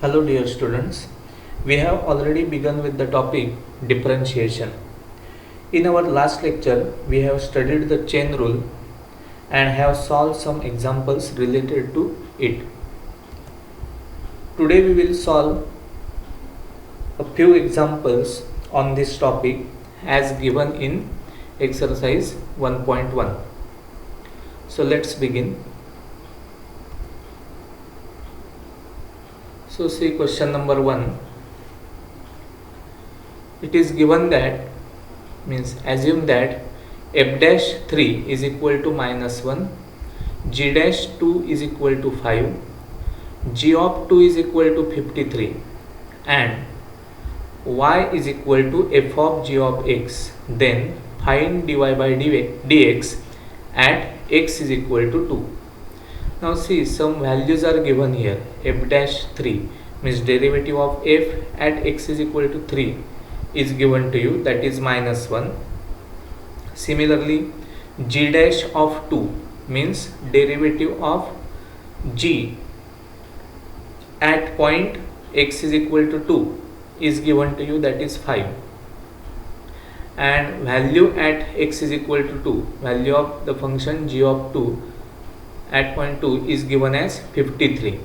Hello dear students, we have already begun with the topic differentiation. In our last lecture, we have studied the chain rule and have solved some examples related to it. Today we will solve a few examples on this topic as given in exercise 1.1. So let's begin. So see question number 1. It is given that assume that f dash 3 is equal to minus 1, g dash 2 is equal to 5, g of 2 is equal to 53 and y is equal to f of g of x. Then find dy by dx at x is equal to 2. Now see, some values are given here. F dash 3 means derivative of f at x is equal to 3 is given to you, that is minus 1. Similarly, g dash of 2 means derivative of g at point x is equal to 2 is given to you, that is 5. And value at x is equal to 2, value of the function g of 2 at point 2 is given as 53.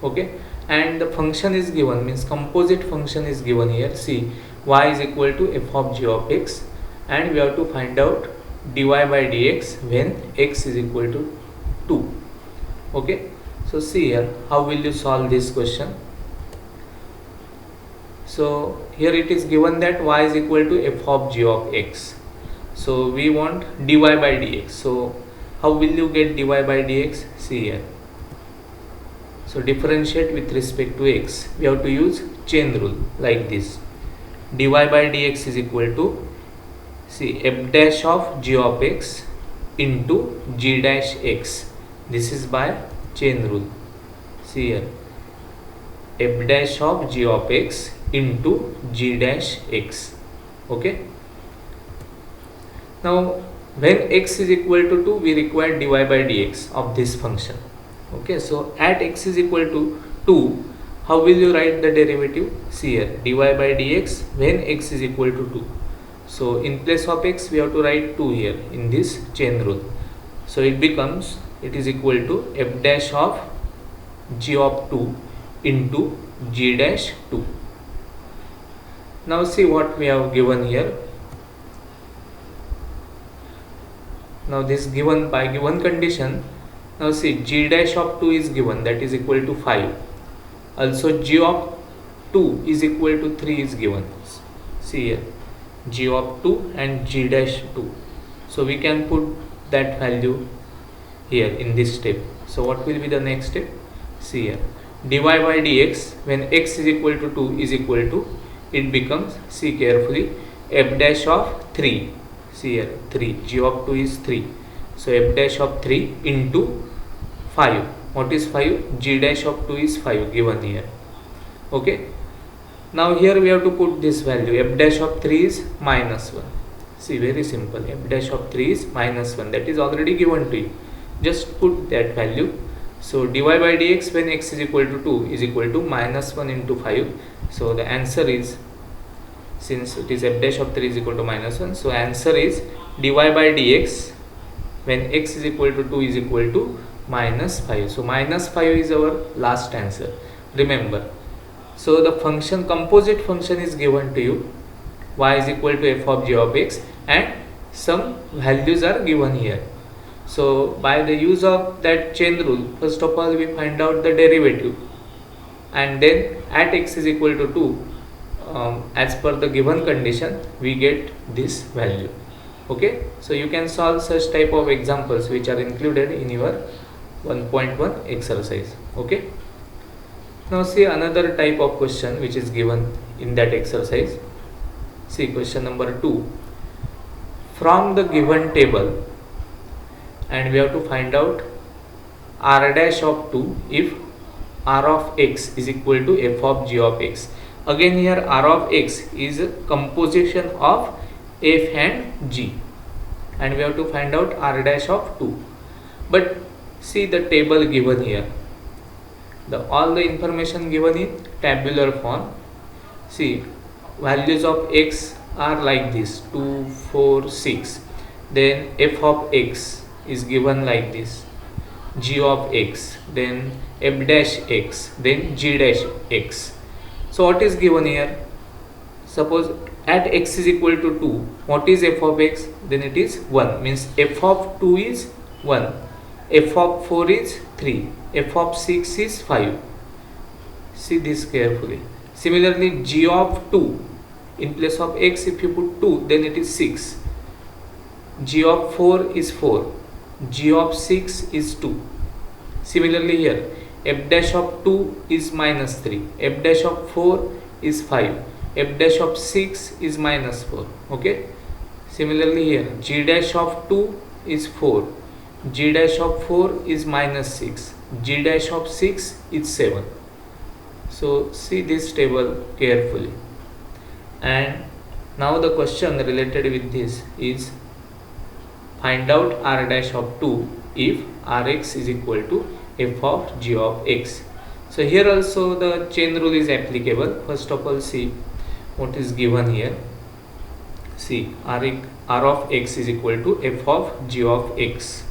Okay, and the function is given, means composite function is given here. See, y is equal to f of g of x and we have to find out dy by dx when x is equal to 2. Okay, so see here, how will you solve this question? So here it is given that y is equal to f of g of x. So we want dy by dx. So how will you get dy by dx? See here. So differentiate with respect to x. We have to use chain rule like this. Dy by dx is equal to, see, f dash of g of x into g dash x. This is by chain rule. See here. F dash of g of x into g dash x. Okay. Now when x is equal to 2, we require dy by dx of this function. Okay, so at x is equal to 2, how will you write the derivative? See here, dy by dx when x is equal to 2. So in place of x, we have to write 2 here in this chain rule. So it becomes, it is equal to f dash of g of 2 into g dash 2. Now see what we have given here. Now this given by given condition. Now see, g dash of 2 is given, that is equal to 5. Also g of 2 is equal to 3 is given. See here, g of 2 and g dash 2. So we can put that value here in this step. So what will be the next step? See here, dy by dx when x is equal to 2 is equal to, it becomes, see carefully, f dash of 3. See here, 3, g of 2 is 3. So f dash of 3 into 5. What is 5? G dash of 2 is 5 given here. Okay. Now here we have to put this value. F dash of 3 is minus 1. See, very simple. F dash of 3 is minus 1. That is already given to you. Just put that value. So dy by dx when x is equal to 2 is equal to minus 1 into 5. So the answer is, since it is f dash of 3 is equal to minus 1, so answer is dy by dx when x is equal to 2 is equal to minus 5. So minus 5 is our last answer. Remember. So the function, composite function is given to you. Y is equal to f of g of x and some values are given here. So by the use of that chain rule, first of all we find out the derivative and then at x is equal to 2, as per the given condition we get this value. Okay, so you can solve such type of examples which are included in your 1.1 exercise. Okay, now see another type of question which is given in that exercise. See question number 2. From the given table, and we have to find out r dash of 2 if r of x is equal to f of g of x. Again here r of x is a composition of f and g and we have to find out r dash of 2. But see the table given here. The all the information given in tabular form. See, values of x are like this 2, 4, 6. Then f of x is given like this, g of x, then f dash x, then g dash x. So what is given here? Suppose at x is equal to 2, what is f of x? Then it is 1, means f of 2 is 1, f of 4 is 3, f of 6 is 5. See this carefully. Similarly, g of 2, in place of x if you put 2, then it is 6. G of 4 is 4, g of 6 is 2. Similarly here, f dash of 2 is minus 3, f dash of 4 is 5, f dash of 6 is minus 4. Okay. Similarly here, g dash of 2 is 4, g dash of 4 is minus 6, g dash of 6 is 7. So see this table carefully. And now the question related with this is, find out r dash of 2 if rx is equal to f of g of x. So here also the chain rule is applicable. First of all, see what is given here. See, r of x is equal to f of g of x.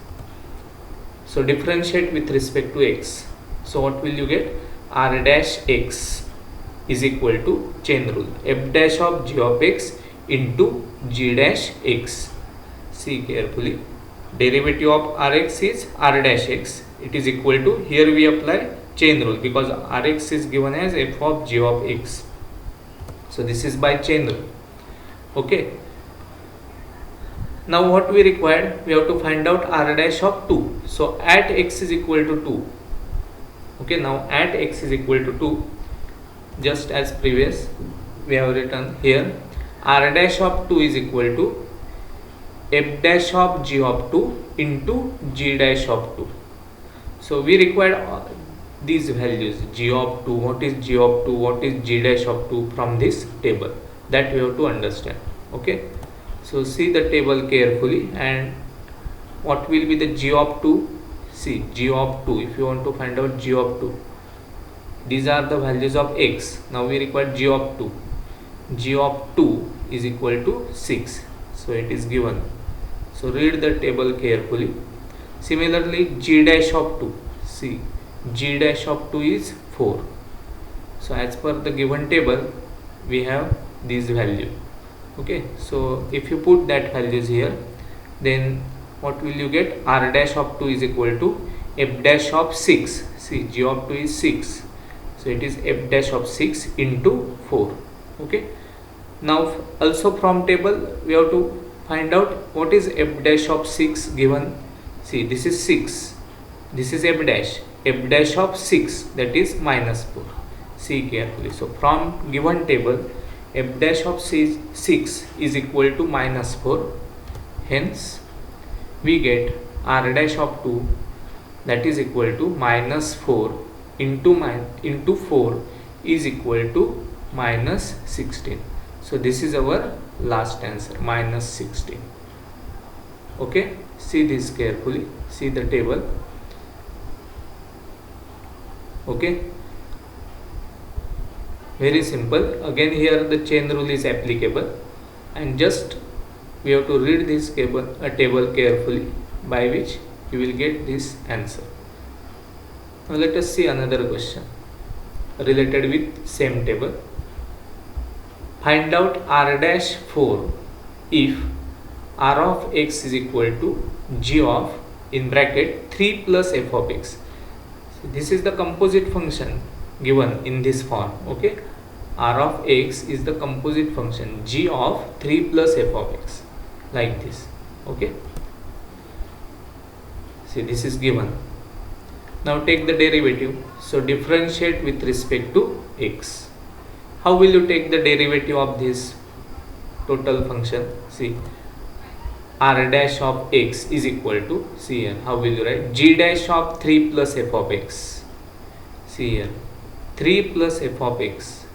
So differentiate with respect to x. So what will you get? R dash x is equal to chain rule, f dash of g of x into g dash x. See carefully, derivative of rx is r dash x, it is equal to, here we apply chain rule because rx is given as f of g of x. So this is by chain rule. Okay. Now what we required, we have to find out r dash of 2. So at x is equal to 2. Okay, now at x is equal to 2, just as previous we have written here, r dash of 2 is equal to f dash of g of 2 into g dash of 2. So we required these values, g of 2, what is g of 2, what is g dash of 2 from this table, that we have to understand. Okay, so see the table carefully. And what will be the g of 2? See, g of 2, if you want to find out g of 2, these are the values of x. Now we require g of 2. G of 2 is equal to 6. So it is given. So read the table carefully. Similarly, g dash of 2. See, g dash of 2 is 4. So as per the given table, we have these value. Okay, so if you put that values here, then what will you get? R dash of 2 is equal to f dash of 6. See, g of 2 is 6. So it is f dash of 6 into 4. Okay. Now also from table we have to find out what is f dash of 6 given. See, this is 6. This is f dash. F dash of 6, that is minus 4. See carefully. So from given table, f dash of 6 is equal to minus 4. Hence we get r dash of 2, that is equal to minus 4 into 4 is equal to minus 16. So this is our last answer, minus 16. Okay, see this carefully, see the table. Okay, very simple. Again here the chain rule is applicable, and just we have to read this table carefully, by which you will get this answer. Now let us see another question related with same table. Find out r dash 4 if r of x is equal to g of, in bracket, 3 plus f of x. So this is the composite function given in this form. Okay, r of x is the composite function g of 3 plus f of x, like this. Okay, see this is given. Now take the derivative. So differentiate with respect to x. How will you take the derivative of this total function? See, r dash of x is equal to, see here, how will you write? G dash of 3 plus f of x. See here, 3 plus f of x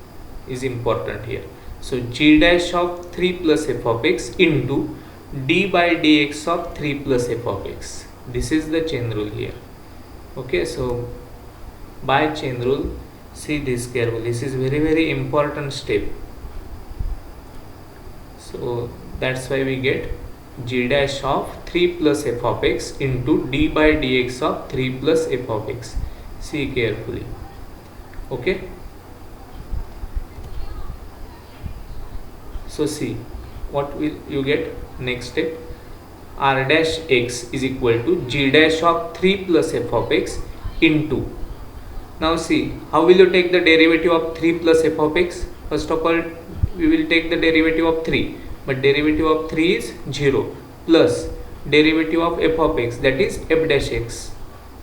is important here. So g dash of 3 plus f of x into d by dx of 3 plus f of x. This is the chain rule here. Okay, so by chain rule. See this carefully, this is very important step. So that's why we get g dash of 3 plus f of x into d by dx of 3 plus f of x. See carefully. Okay, so see what will you get. Next step, r dash x is equal to g dash of 3 plus f of x into. Now see, how will you take the derivative of 3 plus f of x? First of all, we will take the derivative of 3, but derivative of 3 is 0, plus derivative of f of x, that is f dash x.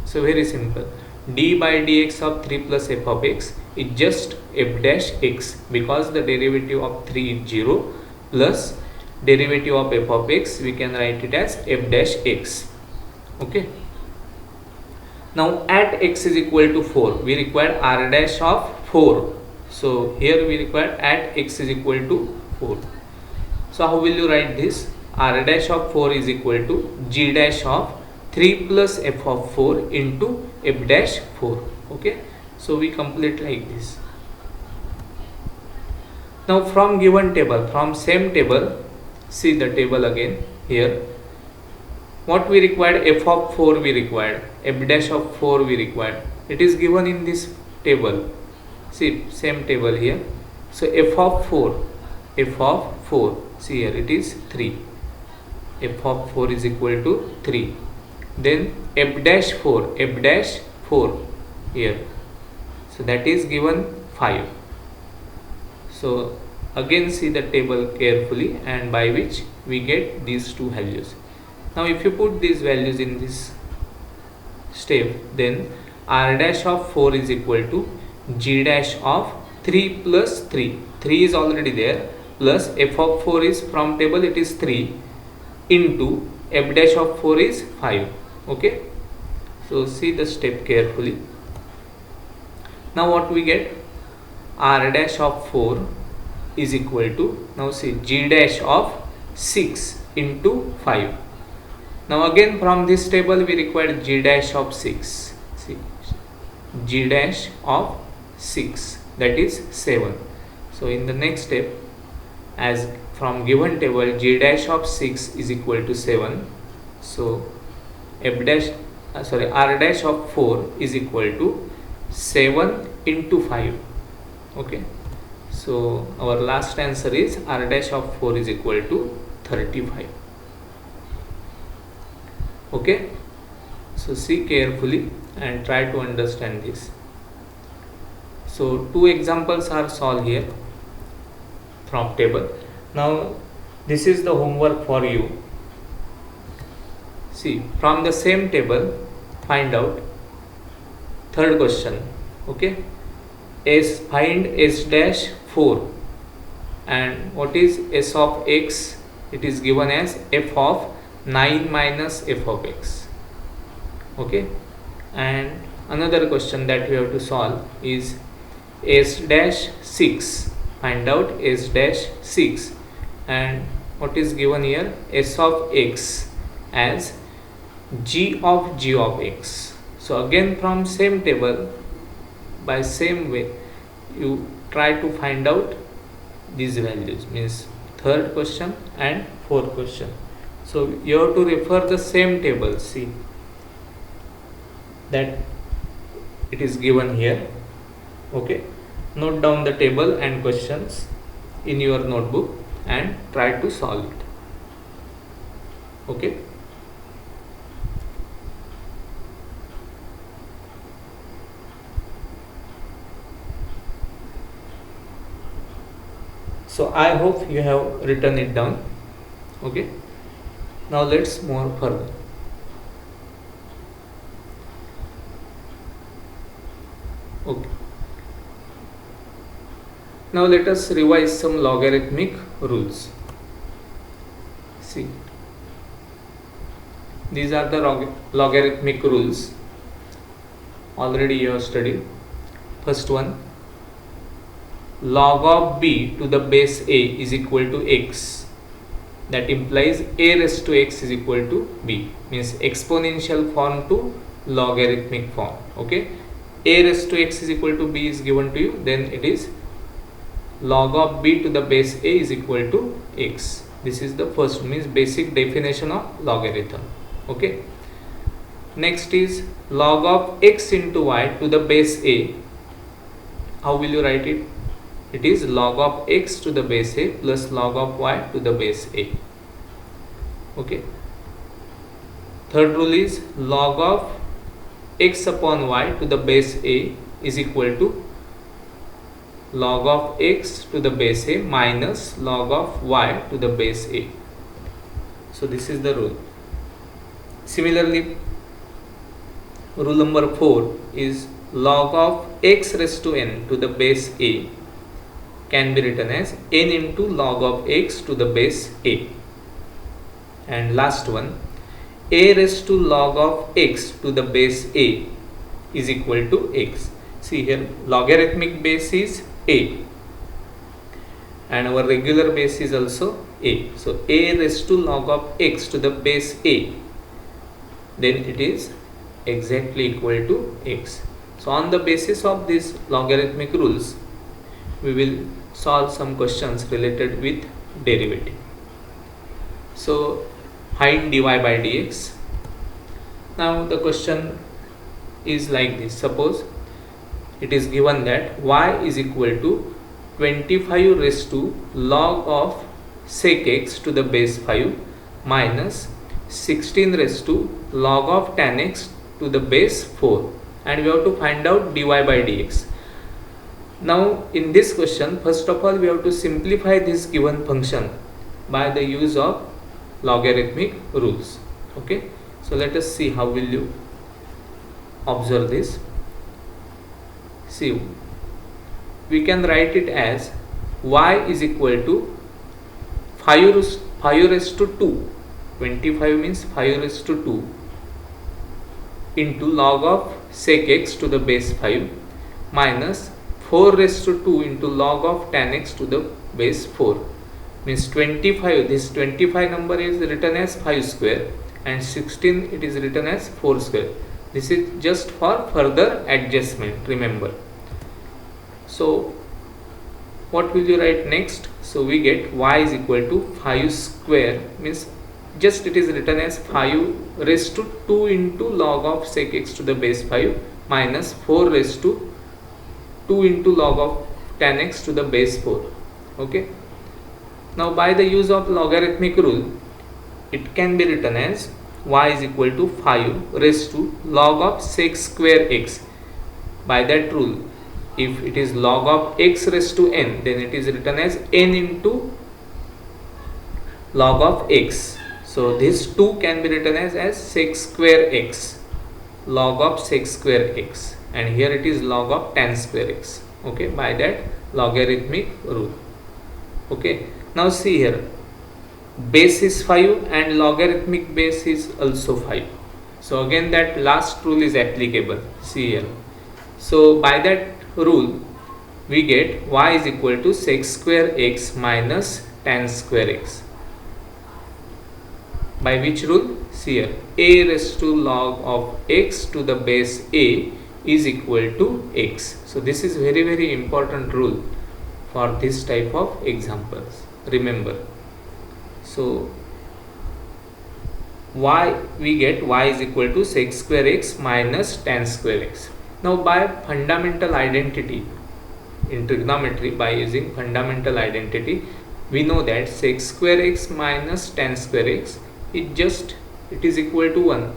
So very simple, d by dx of 3 plus f of x is just f dash x, because the derivative of 3 is 0, plus derivative of f of x, we can write it as f dash x. Okay. Now at x is equal to 4, we require r dash of 4. So here we require at x is equal to 4. So how will you write this? R dash of 4 is equal to g dash of 3 plus f of 4 into f dash 4. Okay. So we complete like this. Now from given table, from same table, see the table again here. What we required? F of 4 we required, f dash of 4 we required. It is given in this table. See, same table here. So f of 4, see here it is 3. F of 4 is equal to 3. Then f dash 4 here. So that is given 5. So again see the table carefully, and by which we get these two values. Now if you put these values in this step, then r dash of 4 is equal to g dash of 3 plus 3. 3 is already there, plus f of 4 is from table, it is 3, into f dash of 4 is 5. Okay. So see the step carefully. Now what we get? R dash of 4 is equal to, now see, g dash of 6 into 5. Now again from this table we require g dash of 6. See, g dash of 6, that is 7. So in the next step, as from given table g dash of 6 is equal to 7, so r dash of 4 is equal to 7 into 5. Okay. So our last answer is r dash of 4 is equal to 35. Okay. So see carefully and try to understand this. So two examples are solved here from table. Now this is the homework for you. See, from the same table find out third question. Okay, find s dash 4, and what is s of x? It is given as f of 9 minus f of x. Okay, and another question that we have to solve is s dash 6. Find out s dash 6, and what is given here? S of x as g of x. So again from same table, by same way you try to find out these values, means third question and fourth question. So you have to refer the same table. See that it is given here. Okay, note down the table and questions in your notebook and try to solve it. Okay. So I hope you have written it down. Okay. Now let's move further. Okay. Now let us revise some logarithmic rules. See, these are the logarithmic rules. Already you have studied. First one, log of b to the base a is equal to x. That implies a raised to x is equal to b, means exponential form to logarithmic form. Okay, a raised to x is equal to b is given to you, then it is log of b to the base a is equal to x. This is the first, means basic definition of logarithm. Okay. Next is log of x into y to the base a. How will you write it? It is log of x to the base a plus log of y to the base a. Okay. Third rule is log of x upon y to the base a is equal to log of x to the base a minus log of y to the base a. So this is the rule. Similarly, rule number 4 is log of x raised to n to the base a can be written as n into log of x to the base a. And last one, a raised to log of x to the base a is equal to x. See here, logarithmic base is a and our regular base is also a. So a raised to log of x to the base a, then it is exactly equal to x. So on the basis of these logarithmic rules, we will solve some questions related with derivative. So find dy by dx. Now the question is like this. Suppose it is given that y is equal to 25 raised to log of sec x to the base 5 minus 16 raised to log of tan x to the base 4, and we have to find out dy by dx. Now in this question, first of all we have to simplify this given function by the use of logarithmic rules. Okay, so let us see how will you observe this. See, we can write it as y is equal to 5 raised to 2. 25 means 5 raised to 2 into log of sec x to the base 5 minus 4 raised to 2 into log of tan x to the base 4, means 25. This 25 number is written as 5 square and 16 it is written as 4 square. This is just for further adjustment, remember. So what will you write next? So we get y is equal to 5 square, means just it is written as 5 raised to 2 into log of sec x to the base 5 minus 4 raised to 2 into log of tan x to the base 4. Okay. Now by the use of logarithmic rule, it can be written as y is equal to 5 raised to log of sec square x. By that rule, if it is log of x raised to n, then it is written as n into log of x. So this 2 can be written as sec square x, log of sec square x, and here it is log of tan square x. Okay, by that logarithmic rule. Okay, now see here, base is 5 and logarithmic base is also 5. So again that last rule is applicable. See here. So by that rule, we get y is equal to sec square x minus tan square x. By which rule? See here, a raised to log of x to the base a is equal to x. So this is very important rule for this type of examples, remember. So we get y is equal to sec square x minus tan square x. Now by fundamental identity in trigonometry, by using fundamental identity, we know that sec square x minus tan square x it is equal to 1.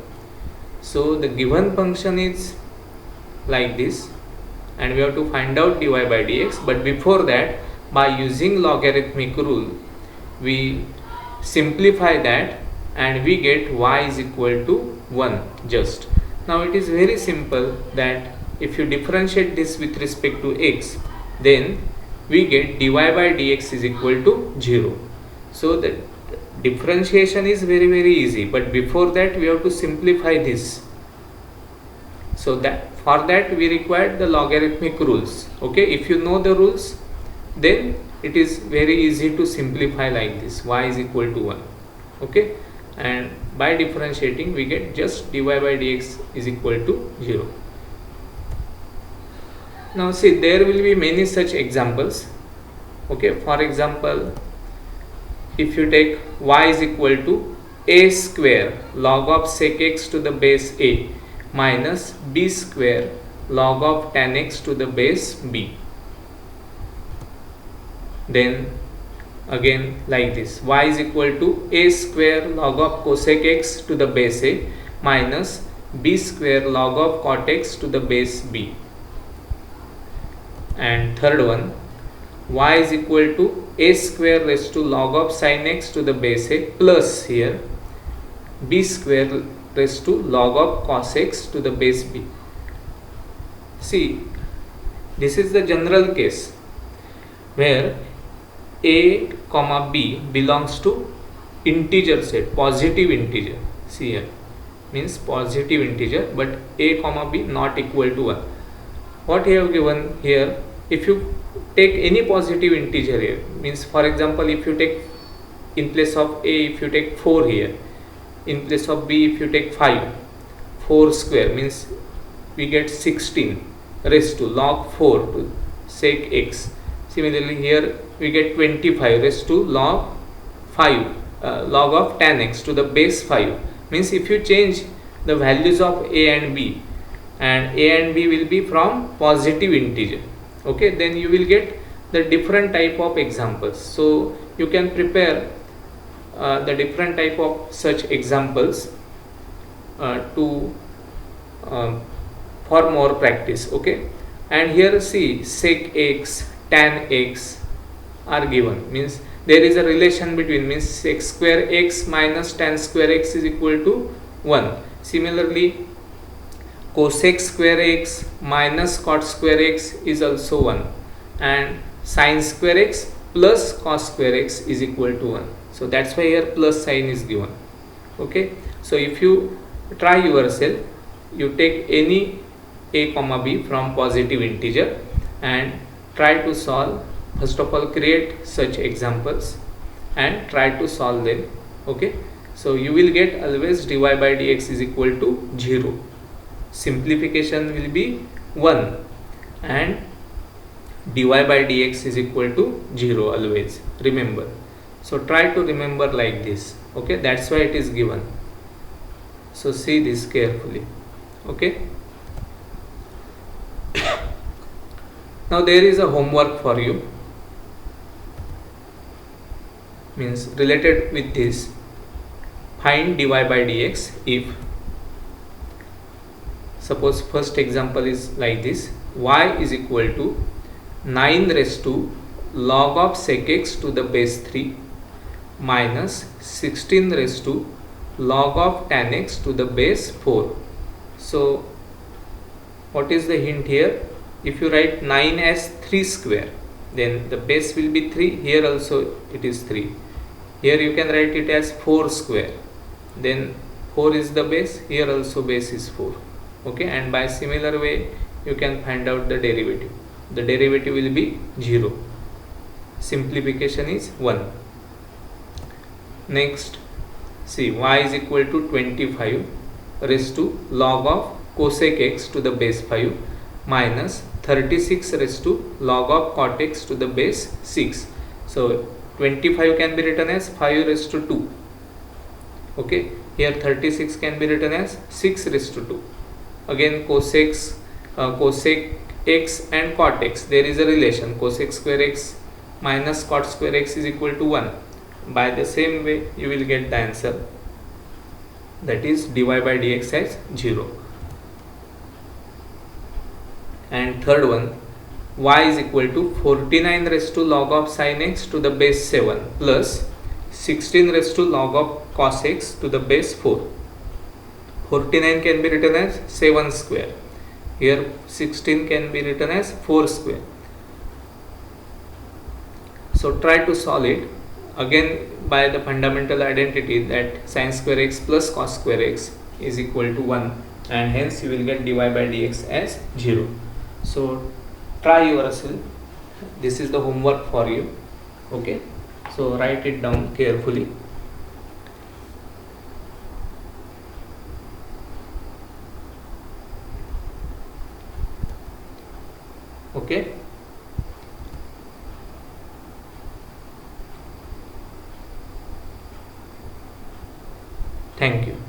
So the given function is like this, and we have to find out dy by dx. But before that, by using logarithmic rule, we simplify that and we get y is equal to 1 just. Now it is very simple that if you differentiate this with respect to x, then we get dy by dx is equal to 0. So the differentiation is very easy, but before that we have to simplify this. So that for that we require the logarithmic rules. Okay, if you know the rules, then it is very easy to simplify like this, y is equal to 1. Okay, and by differentiating we get just dy by dx is equal to 0. Now see, there will be many such examples. Okay, for example, if you take y is equal to a square log of sec x to the base a minus b square log of tan x to the base b, then again like this, y is equal to a square log of cosec x to the base a minus b square log of cot x to the base b. And third one, y is equal to a square raised to log of sin x to the base a plus here b square raised to log of cos x to the base b. See, this is the general case where a comma b belongs to integer set, positive integer. See here, means positive integer, but a comma b not equal to 1. What he have given here, if you take any positive integer here, means for example, if you take in place of a, if you take 4 here, in place of b if you take 5, 4 square means we get 16 raised to log 4 to sec x. Similarly here we get 25 raised to log 5 log of tan x to the base 5. Means if you change the values of a and b, and a and b will be from positive integer, okay, then you will get the different type of examples. So you can prepare the different type of such examples to for more practice. Okay, and here see sec x, tan x are given, means there is a relation between, means sec square x minus tan square x is equal to 1. Similarly cosec square x minus cot square x is also 1, and sin square x plus cos square x is equal to 1. So that's why here plus sign is given. Okay, so if you try yourself, you take any a comma b from positive integer and try to solve. First of all, create such examples and try to solve them. Okay, so you will get always dy by dx is equal to 0. Simplification will be 1 and dy by dx is equal to 0 always, remember. So try to remember like this. Okay, that's why it is given. So see this carefully. Okay, now there is a homework for you, means related with this. Find dy by dx if, suppose first example is like this, y is equal to 9 raised to log of sec x to the base 3 minus 16 raised to log of tan x to the base 4. So what is the hint here? If you write 9 as 3 square, then the base will be 3. Here also it is 3. Here you can write it as 4 square, then 4 is the base. Here also base is 4. Okay, and by similar way you can find out the derivative. The derivative will be 0. Simplification is 1. Next, see y is equal to 25 raised to log of cosec x to the base 5 minus 36 raised to log of cot x to the base 6. So 25 can be written as 5 raised to 2. Okay, here 36 can be written as 6 raised to 2. Again cosec x and cot x, there is a relation, cosec square x minus cot square x is equal to 1. By the same way you will get the answer, that is dy by dx as 0. And third one, y is equal to 49 raised to log of sin x to the base 7 plus 16 raised to log of cos x to the base 4. 49 can be written as 7 square. Here 16 can be written as 4 square. So try to solve it. Again by the fundamental identity that sin square x plus cos square x is equal to 1, and hence you will get dy by dx as 0. So try yourself. This is the homework for you. Okay, so write it down carefully. Thank you.